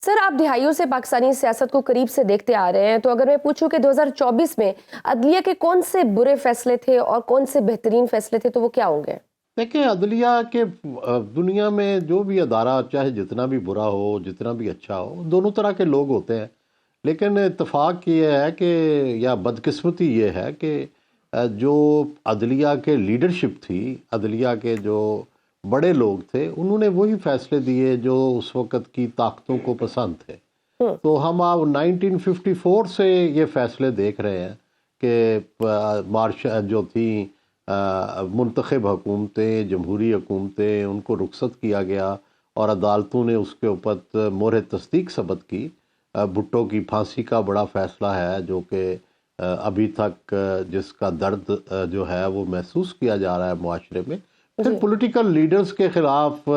سر آپ دہائیوں سے پاکستانی سیاست کو قریب سے دیکھتے آ رہے ہیں، تو اگر میں پوچھوں کہ 2024 میں عدلیہ کے کون سے برے فیصلے تھے اور کون سے بہترین فیصلے تھے، تو وہ کیا ہوں گے؟ دیکھیں عدلیہ کے دنیا میں جو بھی ادارہ چاہے جتنا بھی برا ہو جتنا بھی اچھا ہو، دونوں طرح کے لوگ ہوتے ہیں، لیکن اتفاق یہ ہے کہ یا بدقسمتی یہ ہے کہ جو عدلیہ کے لیڈرشپ تھی، عدلیہ کے جو بڑے لوگ تھے، انہوں نے وہی فیصلے دیے جو اس وقت کی طاقتوں کو پسند تھے۔ تو ہم آپ 1954 سے یہ فیصلے دیکھ رہے ہیں کہ جو تھیں منتخب حکومتیں، جمہوری حکومتیں، ان کو رخصت کیا گیا اور عدالتوں نے اس کے اوپر مہر تصدیق ثبت کی۔ بھٹو کی پھانسی کا بڑا فیصلہ ہے جو کہ ابھی تک جس کا درد جو ہے وہ محسوس کیا جا رہا ہے معاشرے میں۔ پھر پولیٹیکل لیڈرز کے خلاف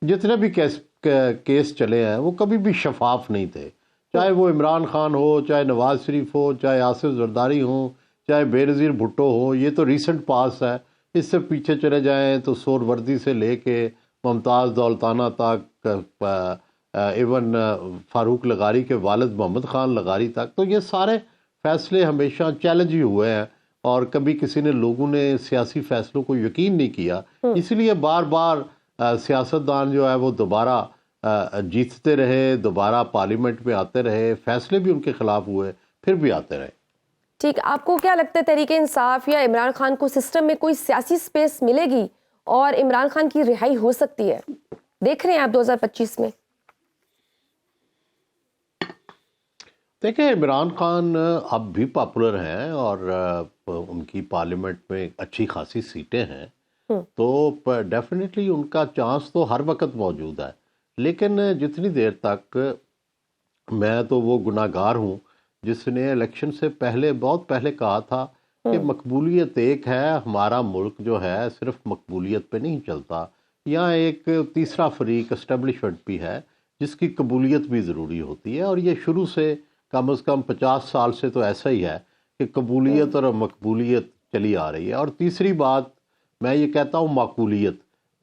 جتنے بھی کیس چلے ہیں وہ کبھی بھی شفاف نہیں تھے، چاہے وہ عمران خان ہو، چاہے نواز شریف ہو، چاہے آصف زرداری ہوں، چاہے بے نظیر بھٹو ہو۔ یہ تو ریسنٹ پاس ہے، اس سے پیچھے چلے جائیں تو سور وردی سے لے کے ممتاز دولتانہ تک، ایون فاروق لغاری کے والد محمد خان لغاری تک، تو یہ سارے فیصلے ہمیشہ چیلنج ہی ہوئے ہیں اور کبھی کسی نے لوگوں نے سیاسی فیصلوں کو یقین نہیں کیا، اس لیے بار بار سیاستدان جو ہے وہ دوبارہ جیتتے رہے، دوبارہ پارلیمنٹ میں آتے رہے، فیصلے بھی ان کے خلاف ہوئے، پھر بھی آتے رہے۔ ٹھیک، آپ کو کیا لگتا ہے تحریک انصاف یا عمران خان کو سسٹم میں کوئی سیاسی سپیس ملے گی اور عمران خان کی رہائی ہو سکتی ہے؟ دیکھ رہے ہیں آپ 2025 میں؟ دیکھیں عمران خان اب بھی پاپولر ہیں اور ان کی پارلیمنٹ میں اچھی خاصی سیٹیں ہیں، تو ڈیفینیٹلی ان کا چانس تو ہر وقت موجود ہے، لیکن جتنی دیر تک میں تو وہ گناہ گار ہوں جس نے الیکشن سے پہلے بہت پہلے کہا تھا کہ مقبولیت ایک ہے، ہمارا ملک جو ہے صرف مقبولیت پہ نہیں چلتا، یہاں ایک تیسرا فریق اسٹیبلشمنٹ بھی ہے جس کی قبولیت بھی ضروری ہوتی ہے، اور یہ شروع سے کم از کم 50 سال سے تو ایسا ہی ہے کہ قبولیت اور مقبولیت چلی آ رہی ہے۔ اور تیسری بات میں یہ کہتا ہوں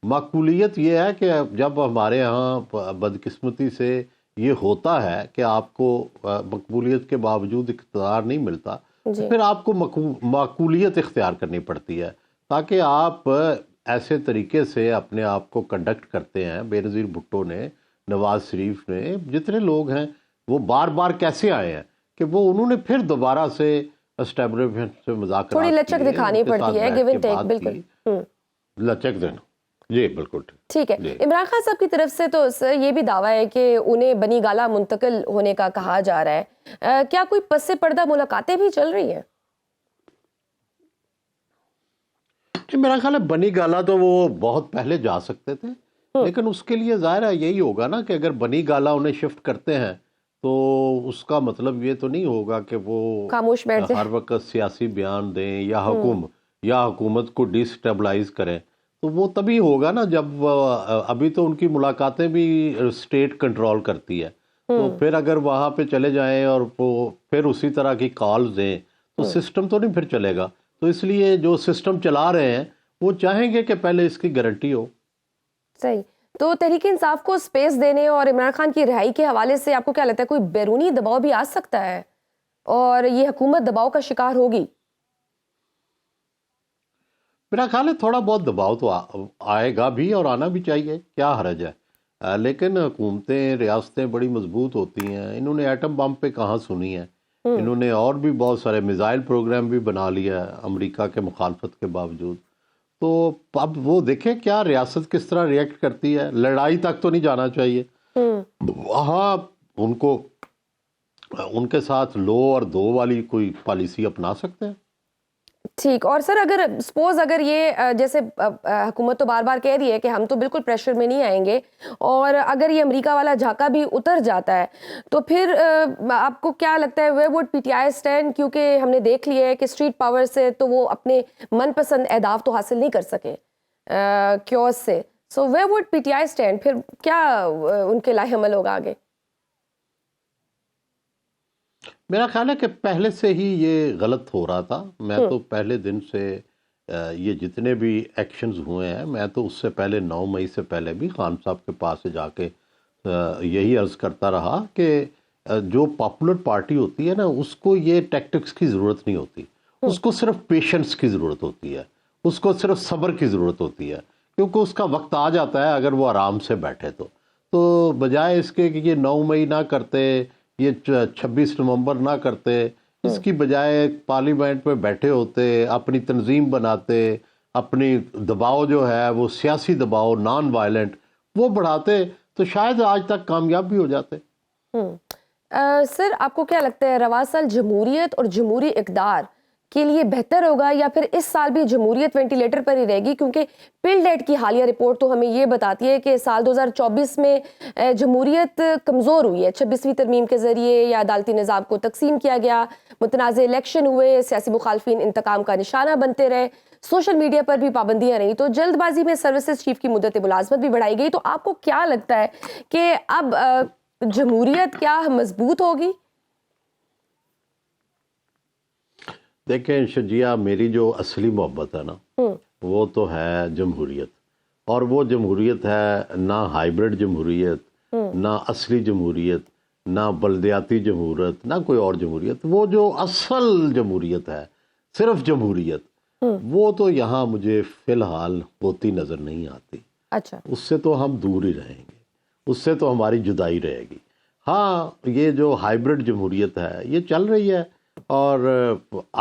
معقولیت یہ ہے کہ جب ہمارے ہاں بدقسمتی سے یہ ہوتا ہے کہ آپ کو مقبولیت کے باوجود اقتدار نہیں ملتا، تو پھر آپ کو معقولیت اختیار کرنی پڑتی ہے تاکہ آپ ایسے طریقے سے اپنے آپ کو کنڈکٹ کرتے ہیں۔ بے نظیر بھٹو نے، نواز شریف نے، جتنے لوگ ہیں وہ بار بار کیسے آئے ہیں کہ وہ انہوں نے پھر دوبارہ سے اسٹیبلشمنٹ سے مذاکرات تھوڑی لچک دکھانی پڑتی ہے، گیو اینڈ ٹیک، بالکل لچک دینا، جی بالکل ٹھیک ہے۔ عمران خان صاحب کی طرف سے تو سر یہ بھی دعویٰ ہے کہ انہیں بنی گالہ منتقل ہونے کا کہا جا رہا ہے، کیا کوئی پس پردہ ملاقاتیں بھی چل رہی ہیں؟ میرا خیال ہے بنی گالہ تو وہ بہت پہلے جا سکتے تھے، لیکن اس کے لیے ظاہر ہے یہی ہوگا نا کہ اگر بنی گالہ انہیں شفٹ کرتے ہیں تو اس کا مطلب یہ تو نہیں ہوگا کہ وہ خاموش بیٹھ جائے، ہر وقت سیاسی بیان دیں یا حکومت کو ڈی سٹیبلائز کریں، تو وہ تبھی ہوگا نا جب ابھی تو ان کی ملاقاتیں بھی اسٹیٹ کنٹرول کرتی ہے، تو پھر اگر وہاں پہ چلے جائیں اور وہ پھر اسی طرح کی کالز دیں تو سسٹم تو نہیں پھر چلے گا۔ تو اس لیے جو سسٹم چلا رہے ہیں وہ چاہیں گے کہ پہلے اس کی گارنٹی ہو۔ صحیح، تو تحریک انصاف کو سپیس دینے اور عمران خان کی رہائی کے حوالے سے آپ کو کیا لگتا ہے کوئی بیرونی دباؤ بھی آ سکتا ہے اور یہ حکومت دباؤ کا شکار ہوگی؟ میرا خیال ہے تھوڑا بہت دباؤ تو آئے گا بھی اور آنا بھی چاہیے، کیا حرج ہے، لیکن حکومتیں، ریاستیں بڑی مضبوط ہوتی ہیں، انہوں نے ایٹم بم پہ کہاں سنی ہے، انہوں نے اور بھی بہت سارے میزائل پروگرام بھی بنا لیا ہے امریکہ کے مخالفت کے باوجود۔ تو اب وہ دیکھیں کیا ریاست کس طرح ریئیکٹ کرتی ہے، لڑائی تک تو نہیں جانا چاہیے، وہاں ان کو ان کے ساتھ لو اور دو والی کوئی پالیسی اپنا سکتے ہیں۔ ٹھیک، اور سر اگر سپوز اگر یہ جیسے حکومت تو بار بار کہہ رہی ہے کہ ہم تو بالکل پریشر میں نہیں آئیں گے، اور اگر یہ امریکہ والا جھاکا بھی اتر جاتا ہے تو پھر آپ کو کیا لگتا ہے where would P T I stand? کیونکہ ہم نے دیکھ لیا ہے کہ اسٹریٹ پاور سے تو وہ اپنے من پسند اہداف تو حاصل نہیں کر سکے کیوس سے، so where would P T I stand? پھر کیا ان کے لائحہ عمل ہوگا آگے؟ میرا خیال ہے کہ پہلے سے ہی یہ غلط ہو رہا تھا، میں تو پہلے دن سے یہ جتنے بھی ایکشنز ہوئے ہیں، میں تو اس سے پہلے 9 مئی سے پہلے بھی خان صاحب کے پاس سے جا کے یہی عرض کرتا رہا کہ جو پاپولر پارٹی ہوتی ہے نا، اس کو یہ ٹیکٹکس کی ضرورت نہیں ہوتی، اس کو صرف پیشنس کی ضرورت ہوتی ہے، اس کو صرف صبر کی ضرورت ہوتی ہے، کیونکہ اس کا وقت آ جاتا ہے اگر وہ آرام سے بیٹھے تو بجائے اس کے کہ یہ 9 مئی نہ کرتے، یہ 26 نومبر نہ کرتے، اس کی بجائے پارلیمنٹ میں بیٹھے ہوتے، اپنی تنظیم بناتے، اپنی دباؤ جو ہے وہ سیاسی دباؤ نان وائلنٹ وہ بڑھاتے، تو شاید آج تک کامیاب بھی ہو جاتے۔ سر آپ کو کیا لگتا ہے رواں سال جمہوریت اور جمہوری اقدار کے لیے بہتر ہوگا، یا پھر اس سال بھی جمہوریت وینٹیلیٹر پر ہی رہے گی؟ کیونکہ پل ڈیٹ کی حالیہ رپورٹ تو ہمیں یہ بتاتی ہے کہ سال 2024 میں جمہوریت کمزور ہوئی ہے، 26ویں ترمیم کے ذریعے یا عدالتی نظام کو تقسیم کیا گیا، متنازع الیکشن ہوئے، سیاسی مخالفین انتقام کا نشانہ بنتے رہے، سوشل میڈیا پر بھی پابندیاں رہیں، تو جلد بازی میں سروسز چیف کی مدت ملازمت بھی بڑھائی گئی۔ تو آپ کو کیا لگتا ہے کہ اب جمہوریت کیا مضبوط ہوگی؟ دیکھیں شجیہ، میری جو اصلی محبت ہے نا وہ تو ہے جمہوریت، اور وہ جمہوریت ہے نہ ہائیبرڈ جمہوریت، نہ اصلی جمہوریت، نہ بلدیاتی جمہوریت، نہ کوئی اور جمہوریت، وہ جو اصل جمہوریت ہے، صرف جمہوریت، وہ تو یہاں مجھے فی الحال ہوتی نظر نہیں آتی۔ اچھا، اس سے تو ہم دور ہی رہیں گے، اس سے تو ہماری جدائی رہے گی۔ ہاں، یہ جو ہائیبرڈ جمہوریت ہے یہ چل رہی ہے، اور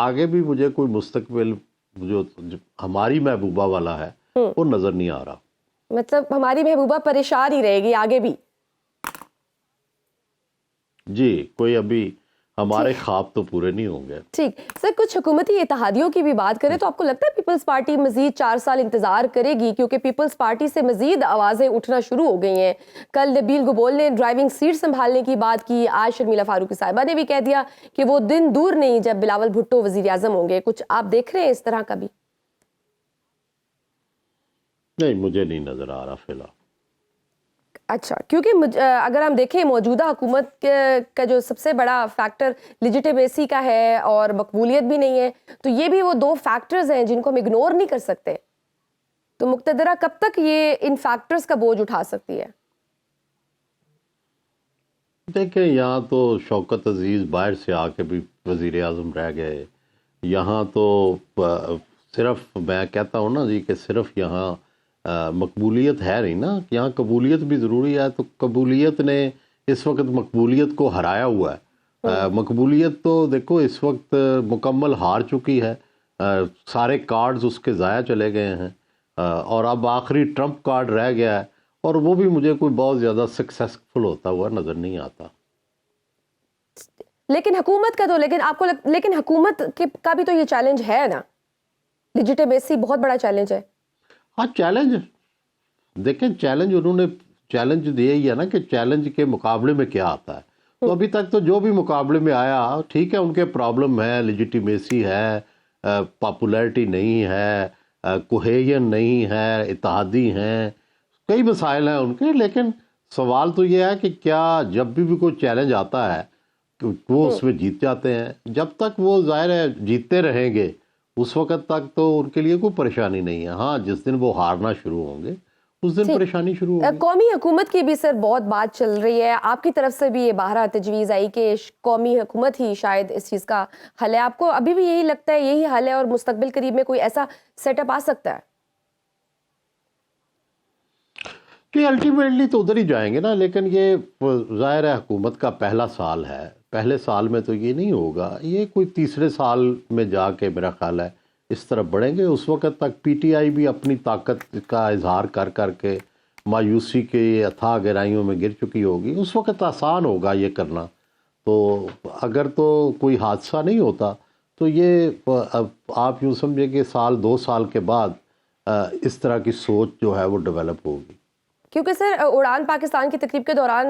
آگے بھی مجھے کوئی مستقبل جو ہماری محبوبہ والا ہے وہ نظر نہیں آ رہا۔ مطلب ہماری محبوبہ پریشان ہی رہے گی آگے بھی؟ جی، کوئی ابھی ہمارے خواب تو پورے نہیں ہوں گے۔ ٹھیک سر، کچھ حکومتی اتحادیوں کی بھی بات کریں تو آپ کو لگتا ہے پیپلز پارٹی مزید 4 سال انتظار کرے گی؟ کیونکہ پیپلز پارٹی سے مزید آوازیں اٹھنا شروع ہو گئی ہیں۔ کل نبیل گبول نے ڈرائیونگ سیٹ سنبھالنے کی بات کی، آج شرمیلا فاروقی صاحبہ نے بھی کہہ دیا کہ وہ دن دور نہیں جب بلاول بھٹو وزیر اعظم ہوں گے۔ کچھ آپ دیکھ رہے ہیں اس طرح کا بھی؟ نہیں، مجھے نہیں نظر آ رہا فی الحال۔ اچھا، کیونکہ اگر ہم دیکھیں موجودہ حکومت کا جو سب سے بڑا فیکٹر لیجیٹیمیسی کا ہے اور مقبولیت بھی نہیں ہے، تو یہ بھی وہ 2 فیکٹرز ہیں جن کو ہم اگنور نہیں کر سکتے۔ تو مقتدرہ کب تک یہ ان فیکٹرز کا بوجھ اٹھا سکتی ہے؟ دیکھیں، یہاں تو شوکت عزیز باہر سے آ کے بھی وزیر اعظم رہ گئے، یہاں تو صرف میں کہتا ہوں نا جی کہ صرف یہاں مقبولیت ہے نہیں نا، یہاں قبولیت بھی ضروری ہے، تو قبولیت نے اس وقت مقبولیت کو ہرایا ہوا ہے۔ مقبولیت تو دیکھو اس وقت مکمل ہار چکی ہے، سارے کارڈز اس کے ضائع چلے گئے ہیں، اور اب آخری ٹرمپ کارڈ رہ گیا ہے، اور وہ بھی مجھے کوئی بہت زیادہ سکسیسفل ہوتا ہوا نظر نہیں آتا۔ لیکن حکومت کا تو لیکن حکومت کا بھی تو یہ چیلنج ہے نا، لیجیٹیمیسی بہت بڑا چیلنج ہے۔ ہاں، چیلنج دیکھیں، چیلنج انہوں نے چیلنج دیا ہی ہے نا کہ چیلنج کے مقابلے میں کیا آتا ہے۔ تو ابھی تک تو جو بھی مقابلے میں آیا، ٹھیک ہے، ان کے پرابلم ہے، لیجیٹیمیسی ہے، پاپولیرٹی نہیں ہے، کوہیژن نہیں ہے، اتحادی ہیں، کئی مسائل ہیں ان کے، لیکن سوال تو یہ ہے کہ کیا جب بھی کوئی چیلنج آتا ہے وہ اس میں جیت جاتے ہیں؟ جب تک وہ ظاہر ہے جیتتے رہیں گے اس وقت تک تو ان کے لیے کوئی پریشانی نہیں ہے۔ ہاں، جس دن وہ ہارنا شروع ہوں گے اس دن پریشانی شروع ہوگی۔ قومی حکومت کی بھی سر بہت بات چل رہی ہے، آپ کی طرف سے بھی یہ باہر تجویز آئی کہ قومی حکومت ہی شاید اس چیز کا حل ہے۔ آپ کو ابھی بھی یہی لگتا ہے یہی حل ہے، اور مستقبل قریب میں کوئی ایسا سیٹ اپ آ سکتا ہے؟ کہ الٹیمیٹلی تو ادھر ہی جائیں گے نا، لیکن یہ ظاہر ہے حکومت کا پہلا سال ہے، پہلے سال میں تو یہ نہیں ہوگا، یہ کوئی تیسرے سال میں جا کے میرا خیال ہے اس طرف بڑھیں گے۔ اس وقت تک پی ٹی آئی بھی اپنی طاقت کا اظہار کر کر کے مایوسی کے اتھاہ گہرائیوں میں گر چکی ہوگی، اس وقت آسان ہوگا یہ کرنا۔ تو اگر تو کوئی حادثہ نہیں ہوتا تو یہ آپ یوں سمجھیں کہ سال 2 سال کے بعد اس طرح کی سوچ جو ہے وہ ڈیولپ ہوگی۔ کیونکہ سر اڑان پاکستان کی تقریب کے دوران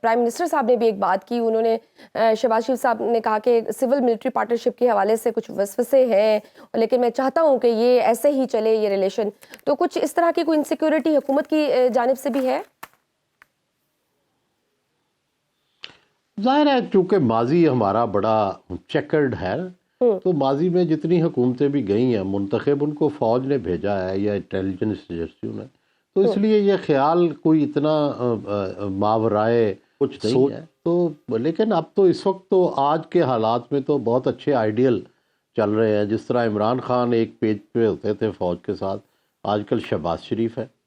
پرائم منسٹر صاحب نے بھی ایک بات کی، انہوں نے شہباز شریف صاحب نے کہا کہ سول ملٹری پارٹنرشپ کے حوالے سے کچھ وسوسے ہیں، لیکن میں چاہتا ہوں کہ یہ ایسے ہی چلے یہ ریلیشن۔ تو کچھ اس طرح کی کوئی انسیکیورٹی حکومت کی جانب سے بھی ہے؟ ظاہر ہے چونکہ ماضی ہمارا بڑا چیکرڈ ہے، تو ماضی میں جتنی حکومتیں بھی گئی ہیں، منتخب ان کو فوج نے بھیجا ہے یا انٹیلیجنس ایجنسیوں نے، تو اس لیے یہ خیال کوئی اتنا ماورائے کچھ نہیں ہے تو، لیکن اب تو اس وقت تو آج کے حالات میں تو بہت اچھے آئیڈیل چل رہے ہیں. جس طرح عمران خان ایک پیج پہ ہوتے تھے فوج کے ساتھ، آج کل شہباز شریف ہے.